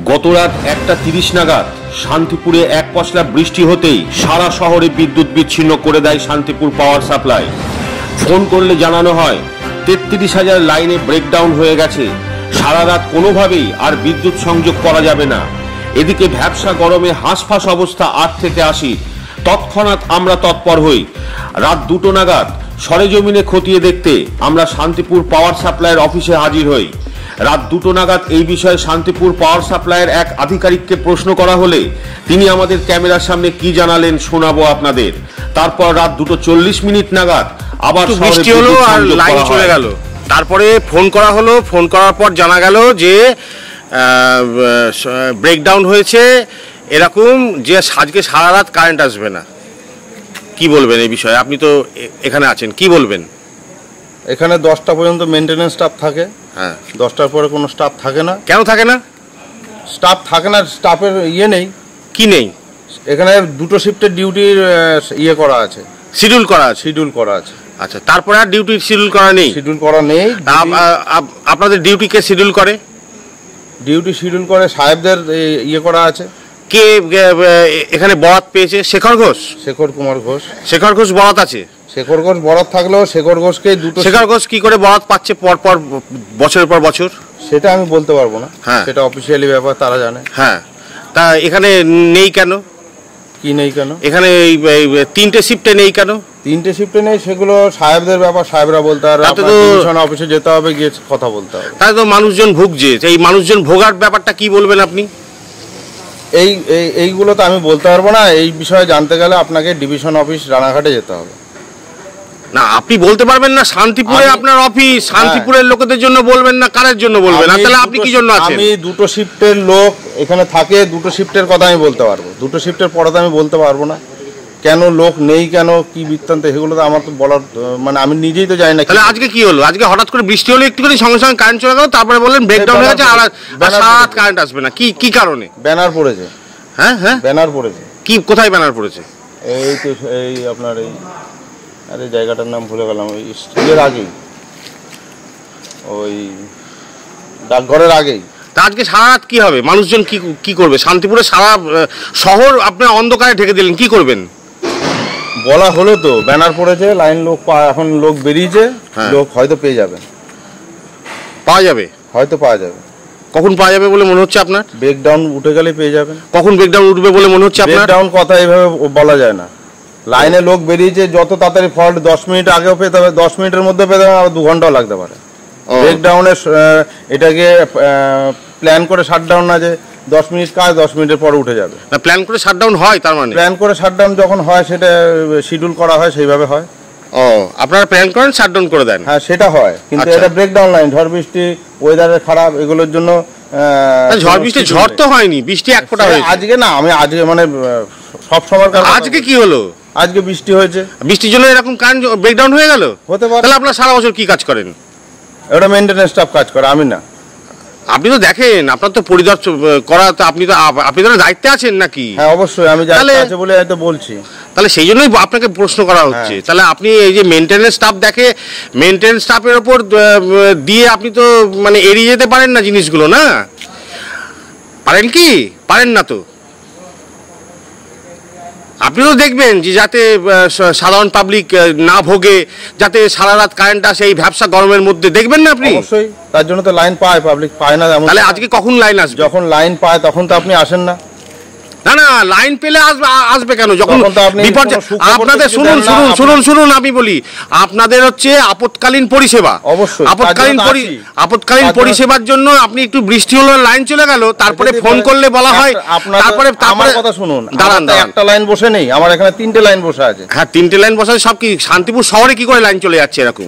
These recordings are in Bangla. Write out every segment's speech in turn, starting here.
গতরাত 1:30 নাগাদ শান্তিপুরে এক পশলা বৃষ্টি হতেই সারা শহরে বিদ্যুৎ বিচ্ছিন্ন করে দেয় শান্তিপুর পাওয়ার সাপ্লাই। ফোন করলে জানানো হয় 33,000 লাইনে ব্রেকডাউন হয়ে গেছে, সারা রাত কোনোভাবেই আর বিদ্যুৎ সংযোগ করা যাবে না। এদিকে ভ্যাপসা গরমে হাঁসফাঁস অবস্থা 8 থেকে 80। তৎক্ষণাৎ আমরা তৎপর হই। রাত 2টো নাগাদ সরেজমিনে খতিয়ে দেখতে আমরা শান্তিপুর পাওয়ার সাপ্লাইয়ের অফিসে হাজির হই। রাত 2টো নাগাদ এই বিষয়ে শান্তিপুর পাওয়ার সাপ্লাইয়ের এক আধিকারিককে প্রশ্ন করা হলে তিনি আমাদের ক্যামেরার সামনে কি জানালেন শোনাবো আপনাদের। তারপর রাত 2:40 নাগাদ আবার বৃষ্টি হলো আর লাইন চলে গেল। তারপরে ফোন করা হলো, ফোন করার পর জানা গেল যে ব্রেকডাউন হয়েছে, এরকম যে আজকে সারা রাত কারেন্ট আসবে না। কি বলবেন এই বিষয়ে? আপনি তো এখানে আছেন, কি বলবেন? এখানে 10টা পর্যন্ত মেনটেনেন্স স্টাফ থাকে। হ্যাঁ, 10টার পরে কোনো স্টাফ থাকে না। কেন থাকে না? স্টাফ থাকে না, স্টাফের ইয়ে নেই। কি নেই? এখানে 2টো শিফটের ডিউটির ইয়ে করা আছে, শিডিউল করা আছে। শিডিউল করা আছে। আচ্ছা, তারপরে আর ডিউটি শিডিউল করা নেই? শিডিউল করা নেই। আপনাদের ডিউটি কে শিডিউল করে? ডিউটি শিডিউল করে সাহেবদের ইয়ে করা আছে। কে এখানে বরাত পেয়েছে? শেখর ঘোষ, শেখর কুমার ঘোষ। শেখর ঘোষ বরাত আছে। শেখর ঘোষ বরাত থাকলেও শেখর ঘোষকে দুটো। শেখর ঘোষ কি করে বরাত পাচ্ছে পর পর বছরের পর বছর? সেটা আমি বলতে পারবো না। হ্যাঁ, সেটা অফিসিয়ালি ব্যাপার, তারা জানে। হ্যাঁ, তা এখানে নেই কেন? কি নেই কেন? এখানে 3টে শিফটে নেই কেন? 3টে শিফটে নেই, সেগুলো সাহেবদের ব্যাপার, সাহেবরা বলতে পারে। অফিসে যেতে হবে, গিয়ে কথা বলতে হবে। তাই তো মানুষজন ভুগছে। এই মানুষজন ভোগার ব্যাপারটা কি বলবেন আপনি? এইগুলো তো আমি বলতে পারবো না। এই বিষয়ে জানতে গেলে আপনাকে ডিভিশন অফিস রানাঘাটে যেতে হবে। না, আপনি বলতে পারবেন না? শান্তিপুরে আপনার অফিস, শান্তিপুরের লোকেদের জন্য বলবেন না, কারের জন্য বলবেন? তাহলে আপনি কি জন্য আছেন? আমি 2টো শিফটের লোক এখানে থাকে, 2টো শিফটের কথা আমি বলতে পারবো। 2টো শিফটের পরে তো আমি বলতে পারবো না কেন লোক নেই, কেন কি বৃত্তান্ত, সেগুলো তো আমার তো বলার মানে আমি নিজেই তো জানি না। তাহলে আজকে কি হলো? আজকে হঠাৎ করে বৃষ্টি হলো, একটুখানি সঙ্গে সঙ্গে কারেন্ট চলে গেল, তারপরে বললেন ব্রেকডাউন হয়ে গেছে আর সারা রাত কারেন্ট আসবে না। কি কারণে? ব্যানার পড়েছে। হ্যাঁ হ্যাঁ, ব্যানার পড়েছে। কি, কোথায় ব্যানার পড়েছে? এই তো এই আপনার এই আরে জায়গাটার নাম ভুলে গেলাম, ওই স্কুলের আগেই, ওই ডাকঘরের আগেই। তা আজকে সারা রাত কি হবে? মানুষজন কি করবে? শান্তিপুরে সারা শহর আপনার অন্ধকারে ঢেকে দিলেন, কি করবেন? বলা হলো তো ব্যানার পড়েছে, লাইন লোক এখন লোক বেরিয়েছে, লোক হয়তো পেয়ে যাবে। পাওয়া যাবে? হয়তো পাওয়া যাবে। কখন পাওয়া যাবে বলে মনে হচ্ছে আপনার? ব্রেকডাউন উঠে গেলে পেয়ে যাবেন। কখন ব্রেকডাউন উঠবে বলে মনে হচ্ছে আপনার? ব্রেকডাউন কথা এইভাবে বলা যায় না। লাইনে লোক বেরিয়েছে, যত তাড়াতাড়ি ফল্ট 10 মিনিট আগেও পেতে হবে, 10 মিনিটের মধ্যে পেতে হবে, আর 2 ঘন্টাও লাগতে পারে। ব্রেকডাউনের এটাকে প্ল্যান করে শাটডাউন না, যে 10 মিনিট কাজ 10 মিনিটের পরে উঠে যাবে। না, প্ল্যান করে শাটডাউন হয়? তার মানে প্ল্যান করে শাটডাউন যখন হয় সেটা শিডিউল করা হয়, সেইভাবে হয়। আপনারা প্ল্যান করেন, শাটডাউন করে দেন? হ্যাঁ, সেটা হয়, কিন্তু এটা ব্রেকডাউন লাইন, ঝড় বৃষ্টি, ওয়েদারের খারাপ, এগুলোর জন্য। ঝড় বৃষ্টি, ঝড় তো হয়নি, বৃষ্টি এক ফোঁটা হয়েছে। আজকে না, আমি আজকে মানে সব সময়। আজকে কি হলো? আজকে বৃষ্টি হয়েছে, বৃষ্টির জন্য এরকম কারেন্ট ব্রেকডাউন হয়ে গেল? হতে পারে। তাহলে আপনারা সারা বছর কি কাজ করেন? ওটা মেইনটেনেন্স স্টাফ কাজ করে, আমি না। আপনি তো দেখেন, আপনার তো পরিদর্শন করা, তো আপনি তো দায়িত্বে আছেন নাকি? হ্যাঁ, অবশ্যই আমি দায়িত্বে আছি বলে হয়তো বলছি। তাহলে সেই জন্যই আপনাকে প্রশ্ন করা হচ্ছে। তাহলে আপনি এই যে মেইনটেনেন্স স্টাফ দেখে, মেইনটেনেন্স স্টাফের ওপর দিয়ে আপনি তো মানে এড়িয়ে যেতে পারেন না জিনিসগুলো, না পারেন? কি পারেন না? তো আপনি তো দেখবেন যে যাতে সাধারণ পাবলিক না ভোগে, যাতে সারা রাত কারেন্ট আসে এই ভ্যাপসা গরমের মধ্যে, দেখবেন না আপনি? অবশ্যই, তার জন্য তো লাইন পায়, পাবলিক পায় না। তাহলে আজকে কখন লাইন আসবে? যখন লাইন পায় তখন তো আপনি আসেন না। না না, লাইন পেলে আসবে কেন? যখন আপনাদের শুনুন আমি বলি, আপনাদের হচ্ছে আপৎকালীন পরিষেবা। অবশ্যই আপৎকালীন পরিষেবার জন্য আপনি একটু বৃষ্টি হলো, লাইন চলে গেল, তারপরে ফোন করলে বলা হয়। তারপরে আমার কথা শুনুন, দাঁড়ান, একটা লাইন বসে নেই, আমার এখানে 3টে লাইন বসে আছে। হ্যাঁ, 3টে লাইন বসে। সব কি শান্তিপুর শহরে কি করে লাইন চলে যাচ্ছে এরকম?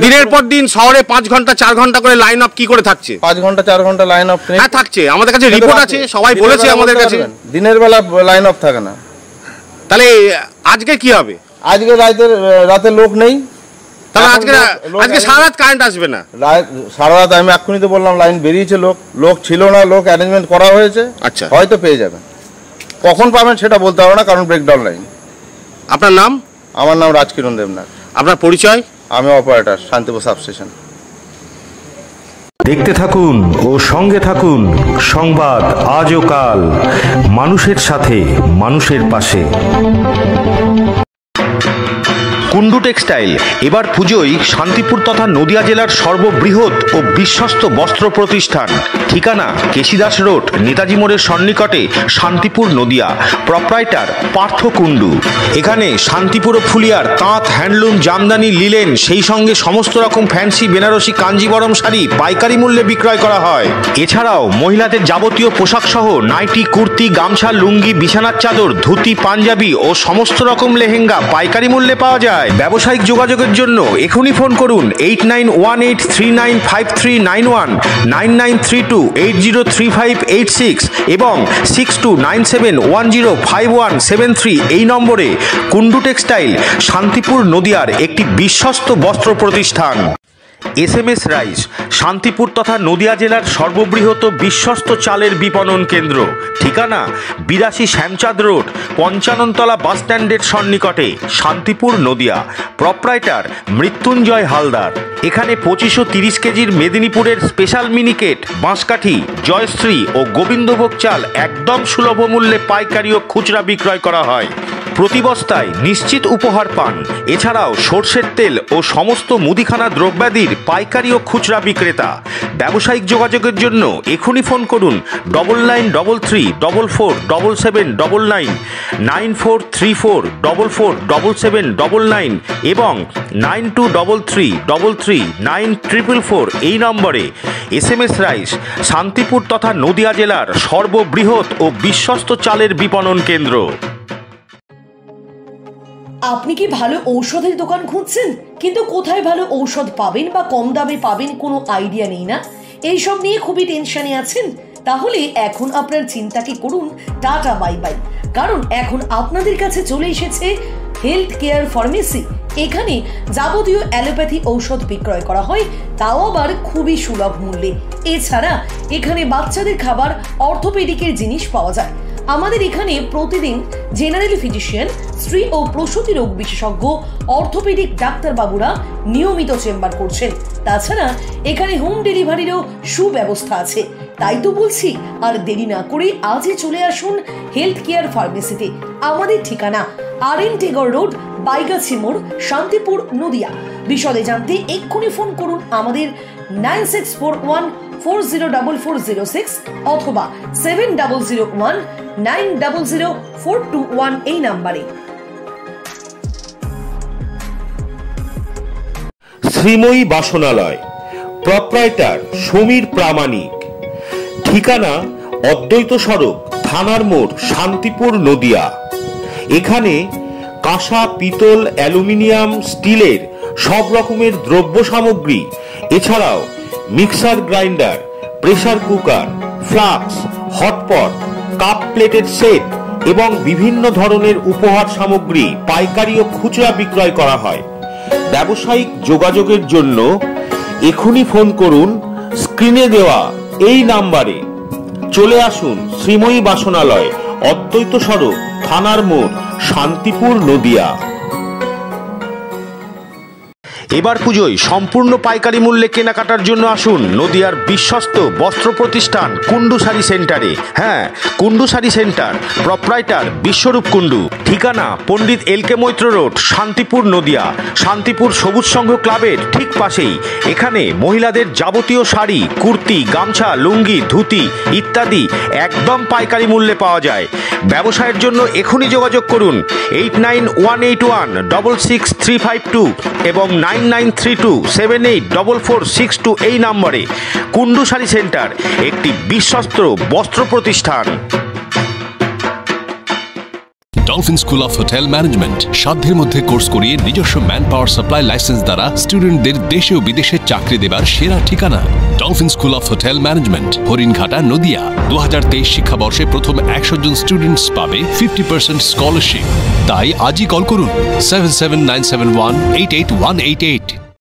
দিনের পর দিন শহরে 5 ঘন্টা 4 ঘন্টা করে লাইন অফ কি করে থাকছে? 5 ঘন্টা 4 ঘন্টা লাইন অফ? হ্যাঁ, থাকছে, আমাদের কাছে রিপোর্ট আছে, সবাই বলেছে আমাদের কাছে। দিনের বেলা লাইন অফ থাকে না। তাহলে আজকে কি হবে? আজকে রাতে লোক নেই, তাহলে আজকে সারা রাত কারেন্ট আসবে না? সারা রাত আমি এক্ষুনি তো বললাম, লাইন বেরিয়েছে, লোক ছিল না, লোক অ্যারেঞ্জমেন্ট করা হয়েছে। আচ্ছা, হয়তো পেয়ে যাবেন। কখন পাবেন সেটা বলতে পারবো না, কারণ ব্রেকডাউন লাইন। আপনার নাম? আমার নাম রাজকিরণ দেবনাথ। আপনার পরিচয়? আমি অপারেটর, শান্তিপুর সাবস্টেশন। দেখতে থাকুন ও সঙ্গে থাকুন সংবাদ আজ ও কাল, মানুষের সাথে মানুষের পাশে। কুন্ডু টেক্সটাইল এবার পুজোয় শান্তিপুর তথা নদিয়া জেলার সর্ববৃহৎ ও বিশ্বস্ত বস্ত্র প্রতিষ্ঠান। ঠিকানা কেশিদাস রোড, নেতাজি মোড়ের সন্নিকটে, শান্তিপুর, নদিয়া। প্রপ্রাইটার পার্থ কুন্ডু। এখানে শান্তিপুর ও ফুলিয়ার তাঁত, হ্যান্ডলুম, জামদানি, লিলেন, সেই সঙ্গে সমস্ত রকম ফ্যান্সি, বেনারসি, কাঞ্জিবরম শাড়ি পাইকারি মূল্যে বিক্রয় করা হয়। এছাড়াও মহিলাদের যাবতীয় পোশাক সহ নাইটি, কুর্তি, গামছা, লুঙ্গি, বিছানার চাদর, ধুতি, পাঞ্জাবি ও সমস্ত রকম লেহেঙ্গা পাইকারি মূল্যে পাওয়া যায়। ব্যবসায়িক যোগাযোগের জন্য এখনই ফোন করুন 8918395391, 9932803586 এবং 6297105173 এই নম্বরে। কুন্ডু টেক্সটাইল শান্তিপুর, নদিয়ার একটি বিশ্বস্ত বস্ত্র প্রতিষ্ঠান। SMS রাইস শান্তিপুর তথা নদিয়া জেলার সর্ববৃহৎ বিশ্বস্ত চালের বিপণন কেন্দ্র। ঠিকানা 82 শ্যামচাঁদ রোড, 55 তলা বাস স্ট্যান্ডের সন্নিকটে, শান্তিপুর, নদিয়া। প্রপ্রাইটার মৃত্যুঞ্জয় হালদার। এখানে 25 ও 30 কেজির মেদিনীপুরের স্পেশাল মিনিকেট, বাঁশকাঠি, জয়শ্রী ও গোবিন্দভোগ চাল একদম সুলভ মূল্যে পাইকারি ও খুচরা বিক্রয় করা হয়। প্রতি বস্তায় নিশ্চিত উপহার পান। এছাড়াও সর্ষের তেল ও সমস্ত মুদিখানা দ্রব্যাদির পাইকারি ও খুচরা বিক্রেতা। ব্যবসায়িক যোগাযোগের জন্য এখনই ফোন করুন 9933447799, 9434447799 এবং 9233339444 এই নম্বরে। SMS রাইস শান্তিপুর তথা নদিয়া জেলার সর্ববৃহৎ ও বিশ্বস্ত চালের বিপণন কেন্দ্র। আপনি কি ভালো ঔষধের দোকান খুঁজছেন, কিন্তু কোথায় ভালো ঔষধ পাবেন বা কম দামে পাবেন কোনো আইডিয়া নেই না? এইসব নিয়ে খুবই টেনশনে আছেন? তাহলে এখন আপনার চিন্তাকে করুন টাটা বাই বাই, কারণ এখন আপনাদের কাছে চলে এসেছে হেলথ কেয়ার ফার্মেসি। এখানে যাবতীয় অ্যালোপ্যাথি ঔষধ বিক্রয় করা হয়, তাও আবার খুবই সুলভ মূল্যে। এছাড়া এখানে বাচ্চাদের খাবার, অর্থোপেডিকের জিনিস পাওয়া যায়। আমাদের এখানে প্রতিদিন জেনারেল ফিজিশিয়ান, স্ত্রী ও প্রসূতি রোগ বিশেষজ্ঞ, অর্থোপেডিক ডাক্তারবাবুরা নিয়মিত চেম্বার করছেন। তাছাড়া এখানে হোম ডেলিভারিরও সুব্যবস্থা আছে। তাই তো বলছি, আর দেরি না করে আজই চলে আসুন হেলথ কেয়ার ফার্মেসিতে। আমাদের ঠিকানা RN টেগর রোড, বাইগাছি মোড়, শান্তিপুর, নদিয়া। বিশদে জানতে এক্ষুনি ফোন করুন আমাদের 9641404406 অথবা 7001900421 এই নাম্বারে। শ্রীময়ী বাসনালয়। প্রপ্রাইটার সমীর প্রামাণিক। ঠিকানা অদ্বৈত সড়ক, থানার মোড়, শান্তিপুর, নদিয়া। এখানে কাঁসা, পিতল, অ্যালুমিনিয়াম, স্টিলের সব রকমের দ্রব্য সামগ্রী, এছাড়াও mixer grinder, pressure cooker, flask, hotpot, cup প্লেটের সেট এবং বিভিন্ন ধরনের উপহার সামগ্রী পাইকারি ও খুচরা বিক্রয় করা হয়। ব্যবসায়িক যোগাযোগের জন্য এখনই ফোন করুন স্ক্রিনে দেওয়া এই নাম্বারে। চলে আসুন শ্রীময়ী বাসনালয়, অদ্বৈত সড়ক, থানার মোড়, শান্তিপুর, নদিয়া। এবার পুজোয় সম্পূর্ণ পাইকারি মূল্যে কেনাকাটার জন্য আসুন নদিয়ার বিশ্বস্ত বস্ত্র প্রতিষ্ঠান কুন্ডু শাড়ি সেন্টারে। হ্যাঁ, কুন্ডু শাড়ি সেন্টার। প্রপ্রাইটার বিশ্বরূপ কুন্ডু। ঠিকানা পণ্ডিত LK মৈত্র রোড, শান্তিপুর, নদিয়া। শান্তিপুর সবুজ সংঘ ক্লাবের ঠিক পাশেই। এখানে মহিলাদের যাবতীয় শাড়ি, কুর্তি, গামছা, লুঙ্গি, ধুতি ইত্যাদি একদম পাইকারি মূল্যে পাওয়া যায়। ব্যবসায়ের জন্য এখনই যোগাযোগ করুন 8918166352 এবং 9932784462 এই নম্বরে। কুন্ডু শাড়ি সেন্টার একটি বিশ্বস্ত বস্ত্র প্রতিষ্ঠান। Dolphin school of hotel management সাধ্যের মধ্যে কোর্স করিয়ে নিজস্ব ম্যান পাওয়ার সাপ্লাই লাইসেন্স দ্বারা স্টুডেন্টদের দেশে ও বিদেশে চাকরি দেবার সেরা ঠিকানা। Dolphin school of hotel management, Haringhata, Nadia. 2023 শিক্ষাবর্ষে প্রথম 100 জন স্টুডেন্টস পাবে 50% স্কলারশিপ। তাই আজই কল করুন 779718888।